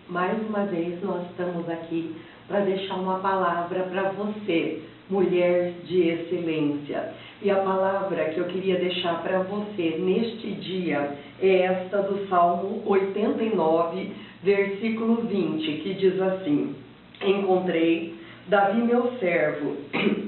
Mais uma vez nós estamos aqui para deixar uma palavra para você, mulher de excelência. E a palavra que eu queria deixar para você neste dia é esta do Salmo 89, versículo 20, que diz assim: Encontrei Davi meu servo,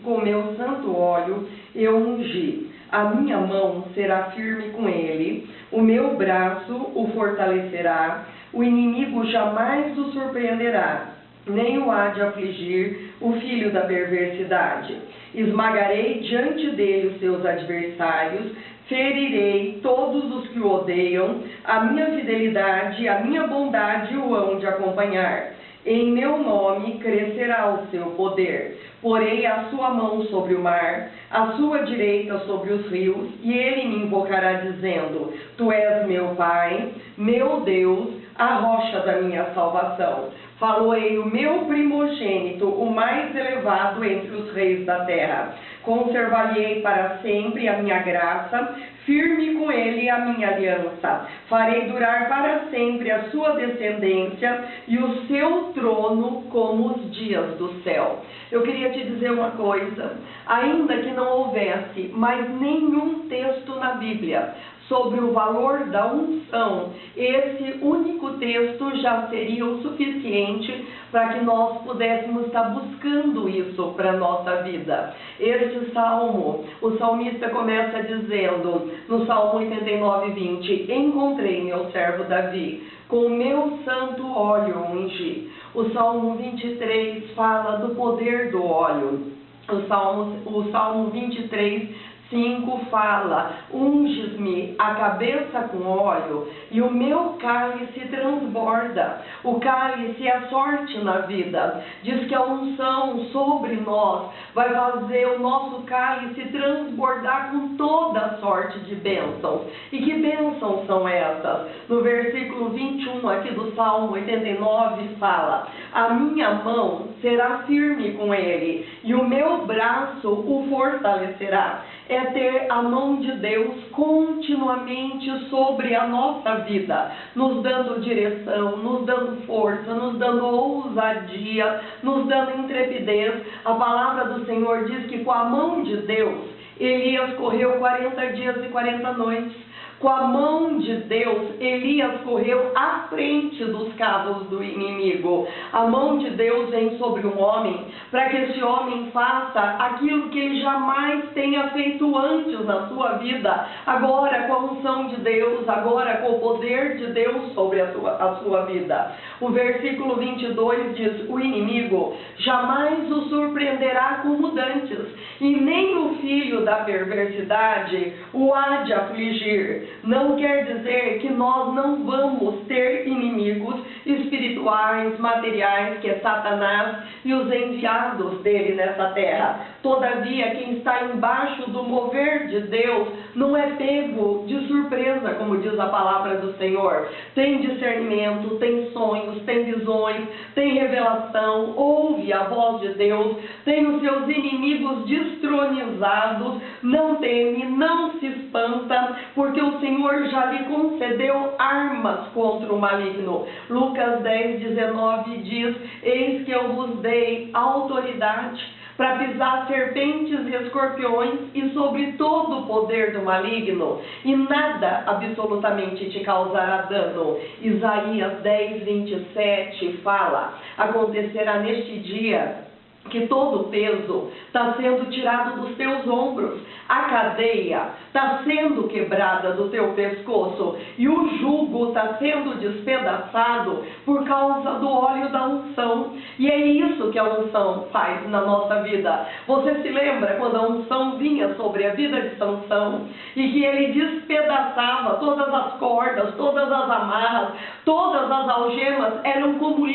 com meu santo óleo eu ungi. A minha mão será firme com ele, o meu braço o fortalecerá, o inimigo jamais o surpreenderá, nem o há de afligir o filho da perversidade. Esmagarei diante dele os seus adversários, ferirei todos os que o odeiam, a minha fidelidade e a minha bondade o hão de acompanhar. Em meu nome crescerá o seu poder. Porei a sua mão sobre o mar, a sua direita sobre os rios, e ele me invocará dizendo: Tu és meu Pai, meu Deus, a rocha da minha salvação. Faloei o meu primogênito, o mais elevado entre os reis da terra. Conservar-lhe-ei para sempre a minha graça, firme com ele a minha aliança. Farei durar para sempre a sua descendência e o seu trono como os dias do céu. Eu queria te dizer uma coisa: ainda que não houvesse mais nenhum texto na Bíblia sobre o valor da unção, esse único texto já seria o suficiente para que nós pudéssemos estar buscando isso para a nossa vida. Este salmo, o salmista começa dizendo, no Salmo 89, 20, Encontrei meu servo Davi, com o meu santo óleo ungi. O Salmo 23 fala do poder do óleo. O Salmo 23, 5 fala: unges-me a cabeça com óleo e o meu cálice transborda. O cálice é a sorte na vida. Diz que a unção sobre nós vai fazer o nosso cálice transbordar com toda a sorte de bênçãos. E que bênçãos são essas? No versículo 21 aqui do Salmo 89 fala: A minha mão será firme com ele e o meu braço o fortalecerá. É ter a mão de Deus continuamente sobre a nossa vida, nos dando direção, nos dando força, nos dando ousadia, nos dando intrepidez. A palavra do Senhor diz que com a mão de Deus, Elias correu 40 dias e 40 noites. Com a mão de Deus, Elias correu à frente dos carros do inimigo. A mão de Deus vem sobre um homem, para que esse homem faça aquilo que ele jamais tenha feito antes na sua vida. Agora, com a unção de Deus, agora com o poder de Deus sobre a sua vida. O versículo 22 diz: O inimigo jamais o surpreenderá como dantes, e nem o filho da perversidade o há de afligir. Não quer dizer que nós não vamos ter inimigos espirituais, materiais, que é Satanás e os enviados dele nessa terra. Todavia, quem está embaixo do mover de Deus não é pego de surpresa, como diz a palavra do Senhor. Tem discernimento, tem sonhos, tem visões, tem revelação, ouve a voz de Deus, tem os seus inimigos destronizados, não teme, não se espanta, porque o Senhor já lhe concedeu armas contra o maligno. Lucas 10, 19 diz: Eis que eu vos dei autoridade para pisar serpentes e escorpiões e sobre todo o poder do maligno, e nada absolutamente te causará dano. Isaías 10, 27 fala: Acontecerá neste dia que todo o peso está sendo tirado dos teus ombros, a cadeia está sendo quebrada do teu pescoço e o jugo está sendo despedaçado por causa do óleo da unção. E é isso que a unção faz na nossa vida. Você se lembra quando a unção vinha sobre a vida de Sansão e que ele despedaçava todas as cordas, todas as amarras, todas as algemas, eram como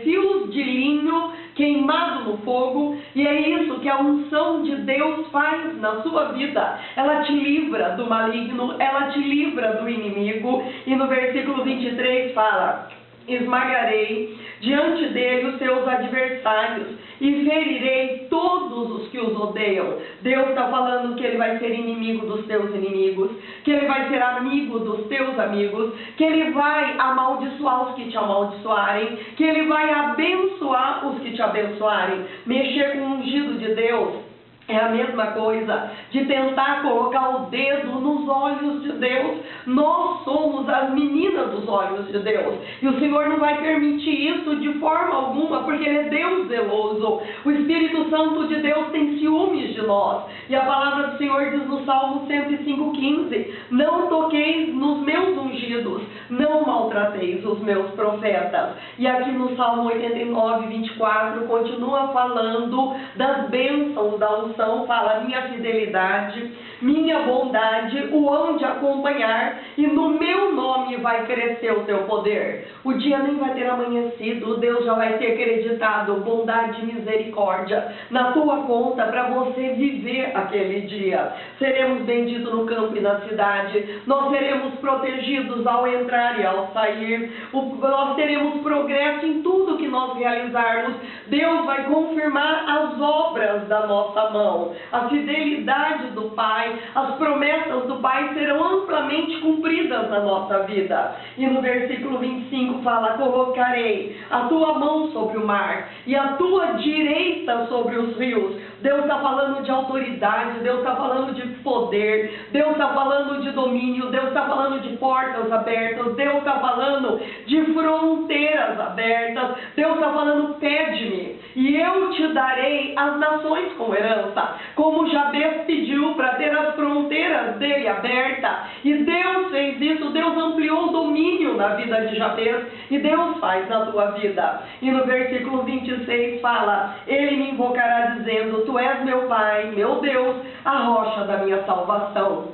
fios de linho queimado no fogo, e é isso que a unção de Deus faz na sua vida. Ela te livra do maligno, ela te livra do inimigo, e no versículo 23 fala: esmagarei diante dele os seus adversários e ferirei todos os que os odeiam. Deus está falando que ele vai ser inimigo dos teus inimigos, que ele vai ser amigo dos teus amigos, que ele vai amaldiçoar os que te amaldiçoarem, que ele vai abençoar os que te abençoarem. Mexer com o ungido de Deus é a mesma coisa de tentar colocar o dedo nos olhos de Deus. Nós somos as meninas dos olhos de Deus. E o Senhor não vai permitir isso de forma alguma, porque Ele é Deus zeloso. O Espírito Santo de Deus tem ciúmes de nós. E a palavra do Senhor diz no Salmo 105:15: não toqueis nos meus ungidos, não maltrateis os meus profetas. E aqui no Salmo 89:24 continua falando das bênçãos da unção. Fala: minha fidelidade, minha bondade o hão de acompanhar, e no meu nome vai crescer o teu poder. O dia nem vai ter amanhecido, Deus já vai ter acreditado bondade e misericórdia na tua conta para você viver aquele dia. Seremos benditos no campo e na cidade, nós seremos protegidos ao entrar e ao sair, nós teremos progresso em tudo que nós realizarmos. Deus vai confirmar as obras da nossa mão. A fidelidade do Pai, as promessas do Pai serão amplamente cumpridas na nossa vida. E no versículo 25 fala: colocarei a tua mão sobre o mar e a tua direita sobre os rios. Deus está falando de autoridade, Deus está falando de poder, Deus está falando de domínio, Deus está falando de portas abertas, Deus está falando de fronteiras abertas, Deus está falando: pede-me e eu te darei as nações como herança. Como Jabez pediu para ter as fronteiras dele abertas, e Deus fez isso. Deus ampliou o domínio na vida de Jabez, e Deus faz na tua vida. E no versículo 26 fala: ele me invocará dizendo: tu és meu Pai, meu Deus, a rocha da minha salvação.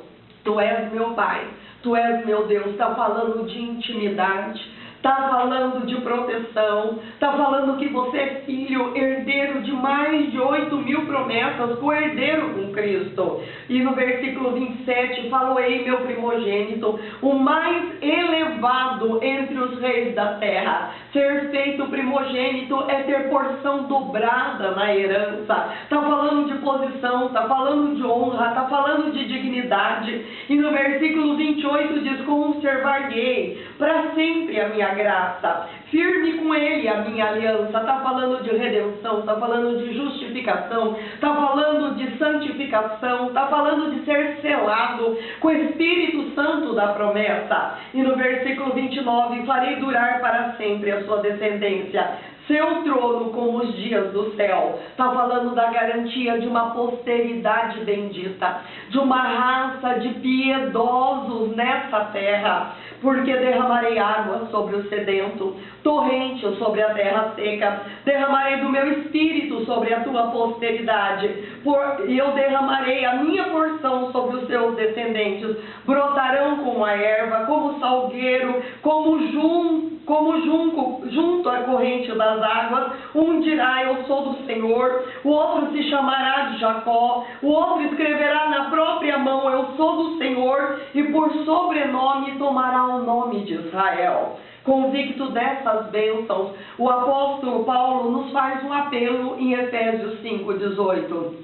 Tu és meu Pai, tu és meu Deus. Está falando de intimidade, está falando de proteção, está falando que você é filho, herdeiro de mais de 8.000 promessas, co-herdeiro com Cristo. E no versículo 27, falo-ei meu primogênito, o mais elevado entre os reis da terra. Ser feito primogênito é ter porção dobrada na herança. Está falando de posição, está falando de honra, está falando de dignidade. E no versículo 28 diz: conservar-lhe para sempre a minha graça, firme com ele a minha aliança. Está falando de redenção, está falando de justificação, está falando de santificação, está falando de ser selado com o Espírito Santo da promessa. E no versículo 29, farei durar para sempre a sua descendência, seu trono como os dias do céu. Está falando da garantia de uma posteridade bendita, de uma raça de piedosos nessa terra, porque derramarei água sobre o sedento, torrente sobre a terra seca, derramarei do meu espírito sobre a tua posteridade, e eu derramarei a minha porção sobre os seus descendentes. Brotarão como a erva, como salgueiro, como junco junto à corrente das águas. Um dirá: eu sou do Senhor. O outro se chamará de Jacó. O outro escreverá na própria mão: eu sou do Senhor. E por sobrenome tomará o nome de Israel. Convicto dessas bênçãos, o apóstolo Paulo nos faz um apelo em Efésios 5:18.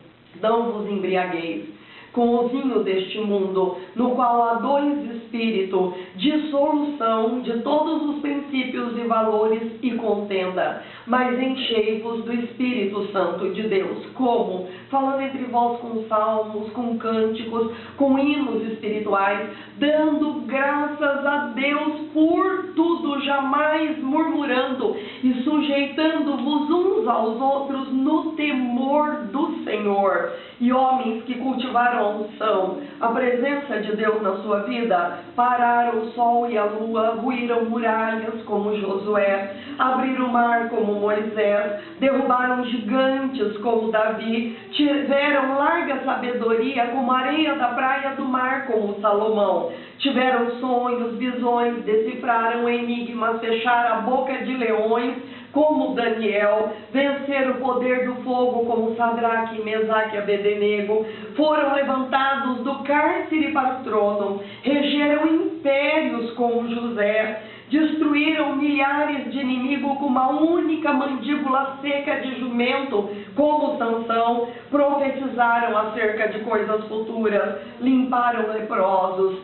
Não vos embriagueis com o vinho deste mundo, no qual há dois espíritos, dissolução de todos os princípios e valores e contenda, mas enchei-vos do Espírito Santo de Deus. Como? Falando entre vós com salmos, com cânticos, com hinos espirituais, dando graças a Deus por tudo, jamais murmurando, e sujeitando-vos uns aos outros no temor do Senhor. E homens que cultivaram a unção, a presença de Deus na sua vida, pararam o sol e a lua, ruíram muralhas como Josué, abriram o mar como Moisés, derrubaram gigantes como Davi, tiveram larga sabedoria como a areia da praia do mar como Salomão, tiveram sonhos, visões, decifraram enigmas, fecharam a boca de leões como Daniel, venceram o poder do fogo como Sadraque, Mesaque e Abednego, foram levantados do cárcere para o trono, regeram impérios como José, destruíram milhares de inimigos com uma única mandíbula seca de jumento, como Sansão, profetizaram acerca de coisas futuras, limparam leprosos,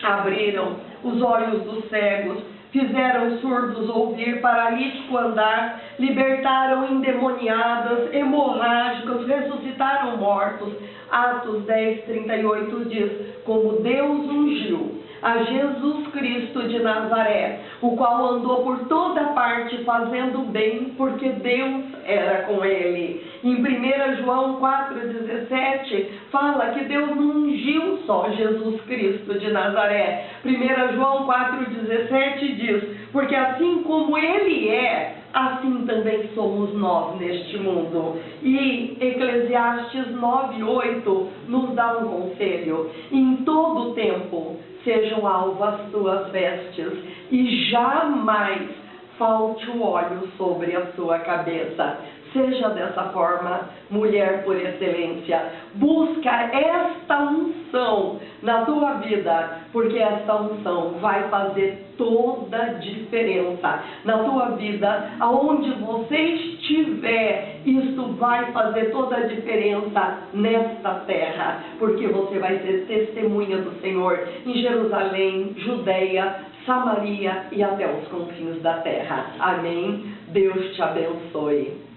abriram os olhos dos cegos, fizeram surdos ouvir, paralítico andar, libertaram endemoniadas, hemorrágicos, ressuscitaram mortos. Atos 10:38 diz: como Deus ungiu a Jesus Cristo de Nazaré, o qual andou por toda parte fazendo bem, porque Deus era com ele. Em 1 João 4,17 fala que Deus não ungiu só Jesus Cristo de Nazaré. 1 João 4,17 diz: porque assim como ele é, assim também somos nós neste mundo. E Eclesiastes 9:8 nos dá um conselho: em todo tempo sejam alvas tuas vestes, e jamais falte o óleo sobre a sua cabeça. Seja dessa forma, mulher por excelência. Busca esta unção na tua vida, porque esta unção vai fazer toda a diferença na tua vida. Aonde você estiver, isto vai fazer toda a diferença nesta terra, porque você vai ser testemunha do Senhor em Jerusalém, Judeia, Samaria e até os confins da terra. Amém? Deus te abençoe.